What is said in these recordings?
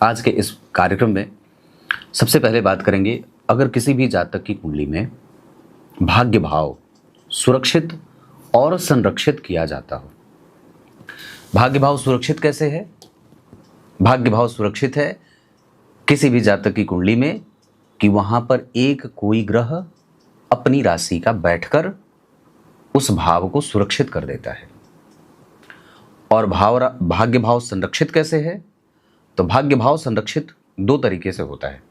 आज के इस कार्यक्रम में सबसे पहले बात करेंगे, अगर किसी भी जातक की कुंडली में भाग्य भाव सुरक्षित और संरक्षित किया जाता हो। भाग्य भाव सुरक्षित कैसे है? भाग्य भाव सुरक्षित है किसी भी जातक की कुंडली में कि वहां पर एक कोई ग्रह अपनी राशि का बैठकर उस भाव को सुरक्षित कर देता है। और भाग्य भाव संरक्षित कैसे है? तो भाग्य भाव संरक्षित दो तरीके से होता है,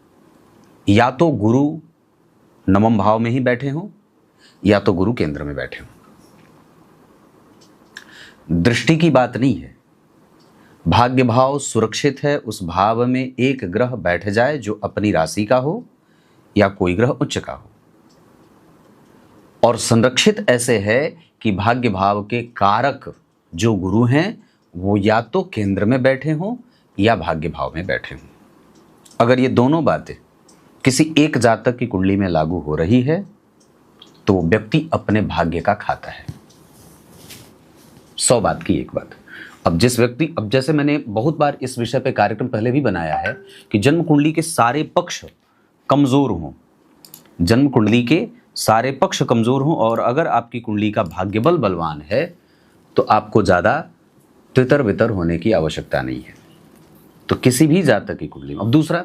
या तो गुरु नवम भाव में ही बैठे हों या तो गुरु केंद्र में बैठे हों। दृष्टि की बात नहीं है। भाग्य भाव सुरक्षित है उस भाव में एक ग्रह बैठ जाए जो अपनी राशि का हो या कोई ग्रह उच्च का हो। और संरक्षित ऐसे है कि भाग्य भाव के कारक जो गुरु हैं वो या तो केंद्र में बैठे हों या भाग्य भाव में बैठे हों। अगर ये दोनों बातें किसी एक जातक की कुंडली में लागू हो रही है तो वो व्यक्ति अपने भाग्य का खाता है। 100 बात की एक बात। अब जैसे मैंने बहुत बार इस विषय पे कार्यक्रम पहले भी बनाया है कि जन्म कुंडली के सारे पक्ष कमजोर हों, जन्म कुंडली के सारे पक्ष कमजोर हों, और अगर आपकी कुंडली का भाग्य बल बलवान है तो आपको ज्यादा तितर बितर होने की आवश्यकता नहीं है। तो किसी भी जातक की कुंडली में। अब दूसरा,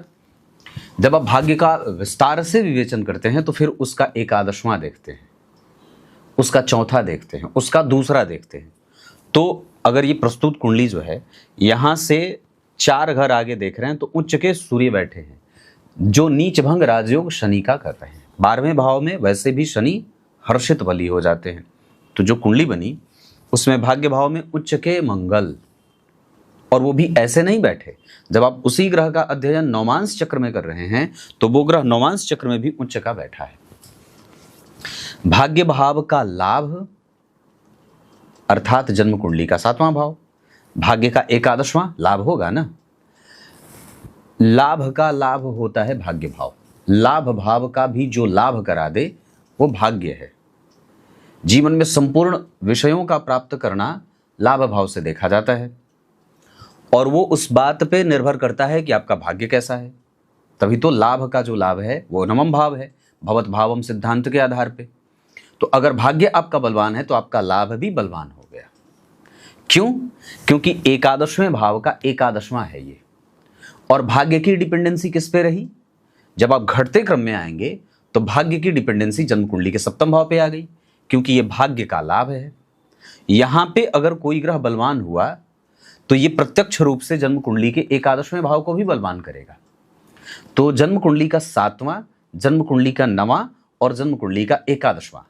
जब आप भाग्य का विस्तार से विवेचन करते हैं तो फिर उसका एकादशवां देखते हैं, उसका चौथा देखते हैं, उसका दूसरा देखते हैं। तो अगर ये प्रस्तुत कुंडली जो है यहां से 4 घर आगे देख रहे हैं तो उच्च के सूर्य बैठे हैं जो नीच भंग राजयोग शनि का कर रहे हैं। 12वें भाव में वैसे भी शनि हर्षित बली हो जाते हैं। तो जो कुंडली बनी उसमें भाग्य भाव में उच्च के मंगल, और वो भी ऐसे नहीं बैठे। जब आप उसी ग्रह का अध्ययन नौमांश चक्र में कर रहे हैं तो वो ग्रह नौमांश चक्र में भी उच्च का बैठा है। भाग्य भाव का लाभ अर्थात जन्म कुंडली का 7वां भाव, भाग्य का एकादशवां लाभ होगा ना। लाभ का लाभ होता है भाग्य भाव। लाभ भाव का भी जो लाभ करा दे वो भाग्य है। जीवन में संपूर्ण विषयों का प्राप्त करना लाभ भाव से देखा जाता है, और वो उस बात पे निर्भर करता है कि आपका भाग्य कैसा है। तभी तो लाभ का जो लाभ है वो नवम भाव है, भवत भावम सिद्धांत के आधार पे। तो अगर भाग्य आपका बलवान है तो आपका लाभ भी बलवान हो गया। क्यों? क्योंकि एकादशवें भाव का एकादशवां है ये। और भाग्य की डिपेंडेंसी किस पे रही? जब आप घटते क्रम में आएंगे तो भाग्य की डिपेंडेंसी जन्म कुंडली के 7वें भाव पे आ गई, क्योंकि ये भाग्य का लाभ है। यहां पे अगर कोई ग्रह बलवान हुआ तो ये प्रत्यक्ष रूप से जन्म कुंडली के एकादशवें भाव को भी बलवान करेगा। तो जन्म कुंडली का 7वां, जन्म कुंडली का 9वां और जन्म कुंडली का एकादशवां,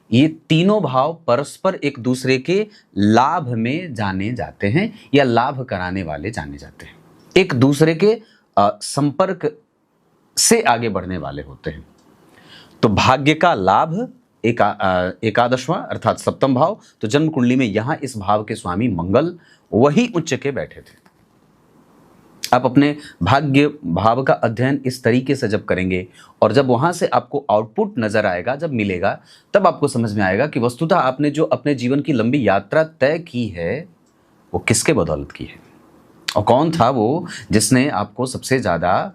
ये तीनों भाव परस्पर एक दूसरे के लाभ में जाने जाते हैं या लाभ कराने वाले जाने जाते हैं, एक दूसरे के संपर्क से आगे बढ़ने वाले होते हैं। तो भाग्य का लाभ एकादशवां अर्थात 7वां भाव। तो जन्म कुंडली में यहां इस भाव के स्वामी मंगल वही उच्च के बैठे थे। आप अपने भाग्य भाव का अध्ययन इस तरीके से जब करेंगे और जब वहां से आपको आउटपुट नजर आएगा, जब मिलेगा, तब आपको समझ में आएगा कि वस्तुतः आपने जो अपने जीवन की लंबी यात्रा तय की है वो किसके बदौलत की है, और कौन था वो जिसने आपको सबसे ज्यादा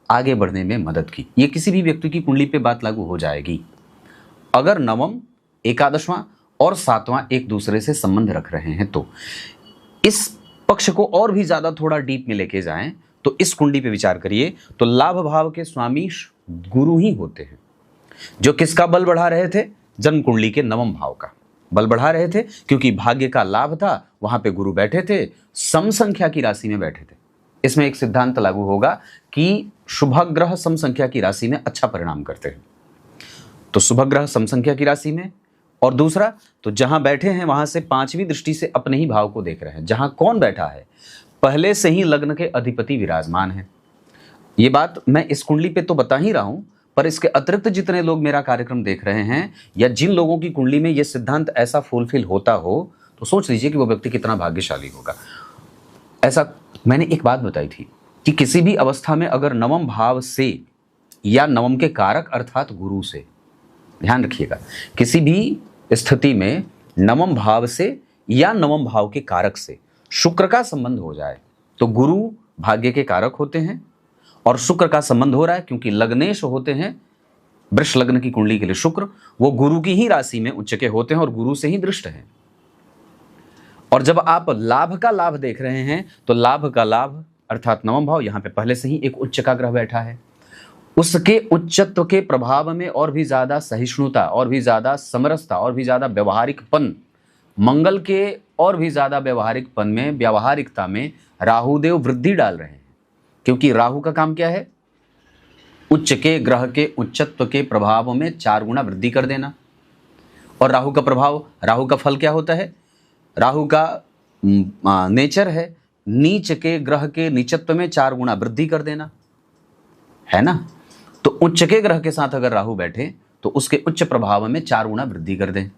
आगे बढ़ने में मदद की। ये किसी भी व्यक्ति की कुंडली पे बात लागू हो जाएगी। अगर नवम, एकादशवां और 7वां एक दूसरे से संबंध रख रहे हैं तो इस पक्ष को और भी ज्यादा थोड़ा डीप में लेके जाएं तो इस कुंडली पे विचार करिए तो लाभ भाव के स्वामी गुरु ही होते हैं, जो किसका बल बढ़ा रहे थे? जन्म कुंडली के 9वें भाव का बल बढ़ा रहे थे, क्योंकि भाग्य का लाभ था, वहां पे गुरु बैठे थे, सम संख्या की राशि में बैठे थे। इसमें एक सिद्धांत लागू होगा कि शुभ ग्रह सम संख्या की राशि में अच्छा परिणाम करते हैं। तो शुभ ग्रह सम संख्या की राशि में, और दूसरा तो जहां बैठे हैं वहां से 5वीं दृष्टि से अपने ही भाव को देख रहे हैं। जहां कौन बैठा है? पहले से ही लग्न के अधिपति विराजमान है। ये बात मैं इस कुंडली पे तो बता ही रहा हूं, पर इसके अतिरिक्त जितने लोग मेरा कार्यक्रम देख रहे हैं या जिन लोगों की कुंडली में यह सिद्धांत ऐसा फुलफिल होता हो तो सोच लीजिए कि वो व्यक्ति कितना भाग्यशाली होगा। ऐसा मैंने एक बात बताई थी कि किसी भी अवस्था में अगर 9वें भाव से या 9वें के कारक अर्थात गुरु से, ध्यान रखिएगा, किसी भी स्थिति में 9वें भाव से या 9वें भाव के कारक से शुक्र का संबंध हो जाए तो गुरु भाग्य के कारक होते हैं और शुक्र का संबंध हो रहा है क्योंकि लग्नेश होते हैं वृष लग्न की कुंडली के लिए शुक्र, वो गुरु की ही राशि में उच्च के होते हैं और गुरु से ही दृष्ट हैं। और जब आप लाभ का लाभ देख रहे हैं तो लाभ का लाभ अर्थात नवम भाव, यहां पे पहले से ही एक उच्च का ग्रह बैठा है, उसके उच्चत्व के प्रभाव में और भी ज्यादा सहिष्णुता, और भी ज्यादा समरसता, और भी ज्यादा व्यवहारिकपन, मंगल के और भी ज्यादा व्यवहारिकपन में, व्यावहारिकता में राहुदेव वृद्धि डाल रहे हैं। क्योंकि राहु का काम क्या है? उच्च के ग्रह के उच्चत्व के प्रभाव में 4 गुना वृद्धि कर देना। और राहु का प्रभाव, राहु का फल क्या होता है? राहु का नेचर है नीच के ग्रह के नीचत्व में 4 गुना वृद्धि कर देना, है ना। तो उच्च के ग्रह के साथ अगर राहु बैठे तो उसके उच्च प्रभाव में 4 गुना वृद्धि कर दें।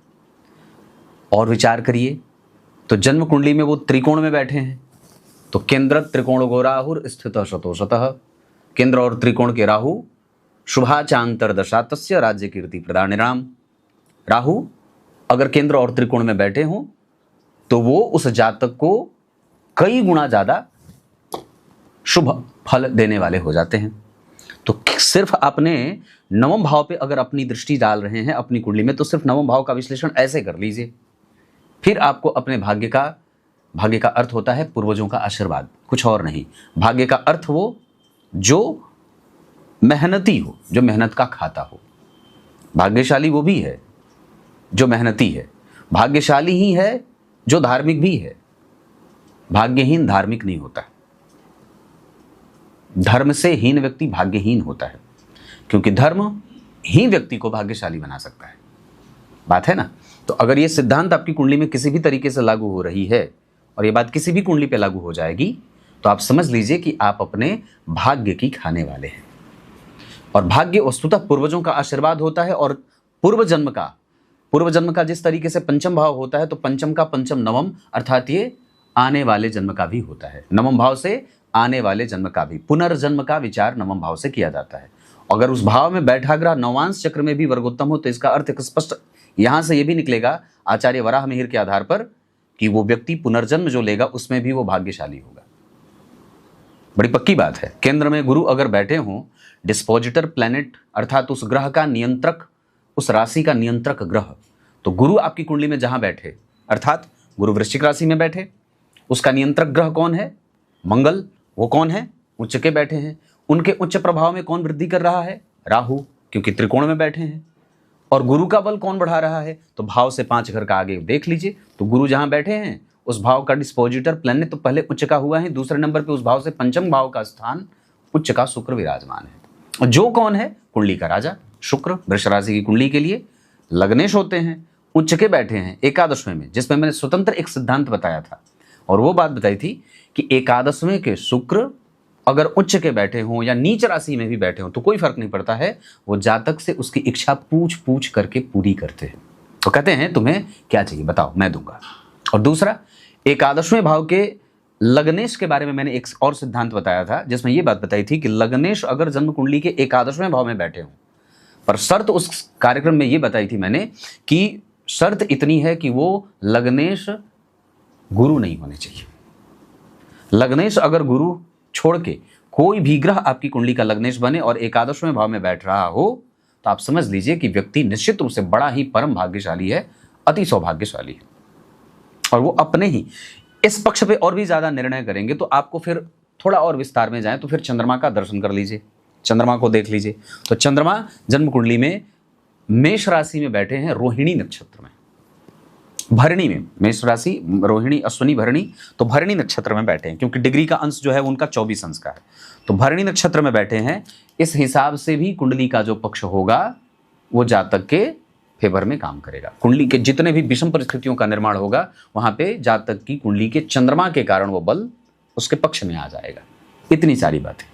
और विचार करिए तो जन्म कुंडली में वो त्रिकोण में बैठे हैं, तो केंद्र त्रिकोण गो राहुर स्थित शतोशतः, केंद्र और त्रिकोण के राहु शुभाचांतर दशा तस्य राज्य कीर्ति प्रदानिराम। राहु अगर केंद्र और त्रिकोण में बैठे हों तो वो उस जातक को कई गुना ज्यादा शुभ फल देने वाले हो जाते हैं। तो सिर्फ अपने नवम भाव पे अगर अपनी दृष्टि डाल रहे हैं अपनी कुंडली में, तो सिर्फ नवम भाव का विश्लेषण ऐसे कर लीजिए। फिर आपको अपने भाग्य का अर्थ होता है पूर्वजों का आशीर्वाद, कुछ और नहीं। भाग्य का अर्थ वो जो मेहनती हो, जो मेहनत का खाता हो। भाग्यशाली वो भी है जो मेहनती है, भाग्यशाली ही है जो धार्मिक भी है। भाग्यहीन धार्मिक नहीं होता है, धर्म से हीन व्यक्ति भाग्यहीन होता है, क्योंकि धर्म ही व्यक्ति को भाग्यशाली बना सकता है। बात है ना। तो अगर ये सिद्धांत आपकी कुंडली में किसी भी तरीके से लागू हो रही है, और ये बात किसी भी कुंडली पे लागू हो जाएगी, तो आप समझ लीजिए कि आप अपने भाग्य की खाने वाले हैं। और भाग्य वस्तुतः पूर्वजों का आशीर्वाद होता है। और पूर्व जन्म का जिस तरीके से पंचम भाव होता है, तो पंचम का पंचम नवम, अर्थात ये आने वाले जन्म का भी होता है। नवम भाव से आने वाले जन्म का भी, पुनर्जन्म का विचार नवम भाव से किया जाता है। अगर उस भाव में बैठा ग्रह नवांश चक्र में भी वर्गोत्तम हो, तो इसका अर्थ एक स्पष्ट यहां से यह भी निकलेगा आचार्य वराह मिहिर के आधार पर कि वो व्यक्ति पुनर्जन्म जो लेगा उसमें भी वो भाग्यशाली होगा। बड़ी पक्की बात है। केंद्र में गुरु अगर बैठे हों, डिस्पोजिटर प्लैनेट अर्थात उस ग्रह का नियंत्रक, उस राशि का नियंत्रक ग्रह, तो गुरु आपकी कुंडली में जहां बैठे, अर्थात गुरु वृश्चिक राशि में बैठे, उसका नियंत्रक ग्रह कौन है? मंगल। वो कौन है? उच्च के बैठे हैं। उनके उच्च प्रभाव में कौन वृद्धि कर रहा है? राहु, क्योंकि त्रिकोण में बैठे हैं। और गुरु का बल कौन बढ़ा रहा है? तो भाव से 5 घर का आगे देख लीजिए, तो गुरु जहां बैठे हैं उस भाव का डिस्पोजिटर प्लैनेट तो पहले उच्च का हुआ है, दूसरे नंबर पे उस भाव से पंचम भाव का स्थान उच्च का शुक्र विराजमान है। और जो कौन है? कुंडली का राजा शुक्र। वृष राशि की कुंडली के लिए लग्नेश होते हैं, उच्च के बैठे हैं एकादशवें में, जिसमें मैंने स्वतंत्र एक सिद्धांत बताया था। और वो बात बताई थी कि एकादशवें के शुक्र अगर उच्च के बैठे हों या नीच राशि में भी बैठे हों तो कोई फर्क नहीं पड़ता है, वो जातक से उसकी इच्छा पूछ पूछ करके पूरी करते हैं। तो कहते हैं तुम्हें क्या चाहिए बताओ, मैं दूंगा। और दूसरा, एकादशवें भाव के लग्नेश के बारे में मैंने एक और सिद्धांत बताया था, जिसमें यह बात बताई थी कि लग्नेश अगर जन्म कुंडली के एकादशवें भाव में बैठे हों, पर शर्त उस कार्यक्रम में यह बताई थी मैंने कि शर्त इतनी है कि वो लग्नेश गुरु नहीं होने चाहिए। लग्नेश अगर गुरु छोड़ के कोई भी ग्रह आपकी कुंडली का लग्नेश बने और एकादशवें भाव में बैठ रहा हो, तो आप समझ लीजिए कि व्यक्ति निश्चित रूप से बड़ा ही परम भाग्यशाली है, अति सौभाग्यशाली है। और वो अपने ही इस पक्ष पे और भी ज्यादा निर्णय करेंगे तो आपको फिर थोड़ा और विस्तार में जाए तो फिर चंद्रमा का दर्शन कर लीजिए, चंद्रमा को देख लीजिए। तो चंद्रमा जन्म कुंडली में मेष राशि में बैठे हैं, रोहिणी नक्षत्र में, भरणी में। मेष राशि रोहिणी अश्विनी भरणी, तो भरणी नक्षत्र में बैठे हैं, क्योंकि डिग्री का अंश जो है उनका 24 अंश का है, तो भरणी नक्षत्र में बैठे हैं। इस हिसाब से भी कुंडली का जो पक्ष होगा वो जातक के फेवर में काम करेगा। कुंडली के जितने भी विषम परिस्थितियों का निर्माण होगा वहां पे जातक की कुंडली के चंद्रमा के कारण वो बल उसके पक्ष में आ जाएगा। इतनी सारी बातें।